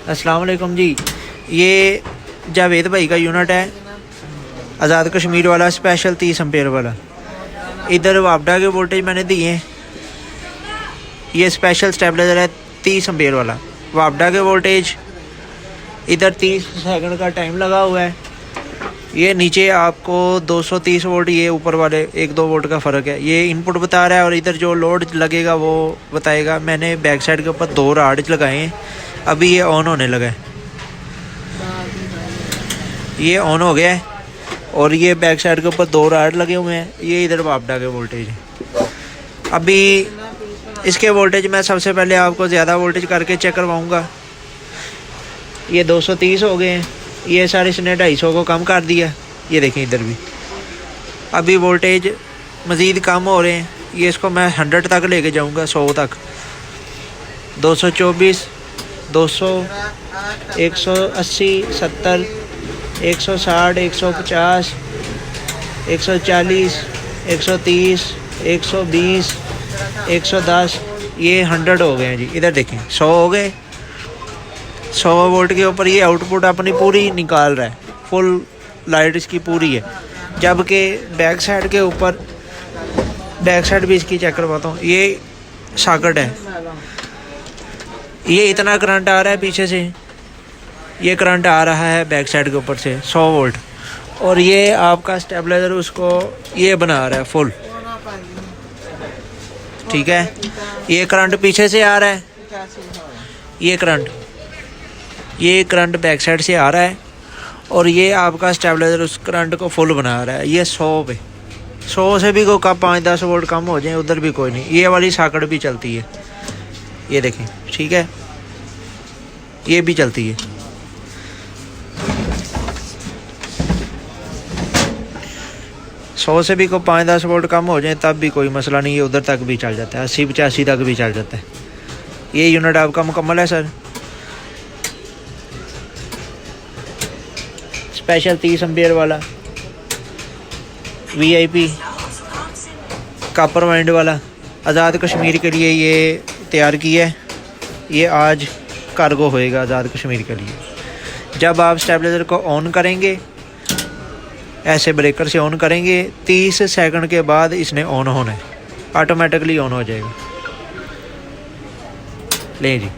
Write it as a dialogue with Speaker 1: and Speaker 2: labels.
Speaker 1: अस्सलाम वालेकुम जी। ये जावेद भाई का यूनिट है, आज़ाद कश्मीर वाला, स्पेशल 30 एम्पेयर वाला। इधर वापडा के वोल्टेज मैंने दिए हैं। ये स्पेशल स्टेबलाइजर है 30 एम्पेयर वाला। वापडा के वोल्टेज इधर 30 सेकंड का टाइम लगा हुआ है। ये नीचे आपको 230 वोल्ट, ये ऊपर वाले 1-2 वोल्ट का फ़र्क है। ये इनपुट बता रहा है और इधर जो लोड लगेगा वो बताएगा। मैंने बैक साइड के ऊपर 2 राड लगाए हैं, अभी ये ऑन होने लगा है। ये ऑन हो गया है और ये बैक साइड के ऊपर 2 राड लगे हुए हैं। ये इधर वापडा के वोल्टेज है। अभी इसके वोल्टेज मैं सबसे पहले आपको ज़्यादा वोल्टेज करके चेक करवाऊँगा। ये 230 हो गए हैं। ये सारे इसने 250 को कम कर दिया। ये देखें इधर भी अभी वोल्टेज मज़ीद कम हो रहे हैं। ये इसको मैं 100 तक लेके जाऊंगा, 100 तक। 224, 200, 180, 70, 160, 150, 140, 130, 120, 110। ये 100 हो गए हैं जी। इधर देखें 100 हो गए। 100 वोल्ट के ऊपर ये आउटपुट अपनी पूरी निकाल रहा है, फुल लाइट इसकी पूरी है। जबकि बैक साइड के ऊपर, बैक साइड भी इसकी चेक करवाता हूँ। ये सॉकेट है, ये इतना करंट आ रहा है पीछे से, ये करंट आ रहा है बैक साइड के ऊपर से 100 वोल्ट। और ये आपका स्टेबलाइजर उसको ये बना रहा है फुल, ठीक है। ये करंट पीछे से आ रहा है, ये करंट बैक साइड से आ रहा है और ये आपका स्टेबलाइजर उस करंट को फुल बना रहा है। ये 100 पे, 100 से भी कोई कम 5-10 वोल्ट कम हो जाए उधर भी कोई नहीं। ये वाली सॉकेट भी चलती है, ये देखें, ठीक है, ये भी चलती है। सौ से भी कोई 5-10 वोल्ट कम हो जाए तब भी कोई मसला नहीं है, उधर तक भी चल जाता है, 80-85 तक भी चल जाता है। ये यूनिट आपका मुकम्मल है सर। स्पेशल 30 एम्पेयर वाला, VIP कॉपर वाइंड वाला, आज़ाद कश्मीर के लिए ये तैयार किया है। ये आज कार्गो होएगा आज़ाद कश्मीर के लिए। जब आप स्टेबलाइजर को ऑन करेंगे, ऐसे ब्रेकर से ऑन करेंगे, 30 सेकंड के बाद इसने ऑन होना है, ऑटोमेटिकली ऑन हो जाएगा। लें जी।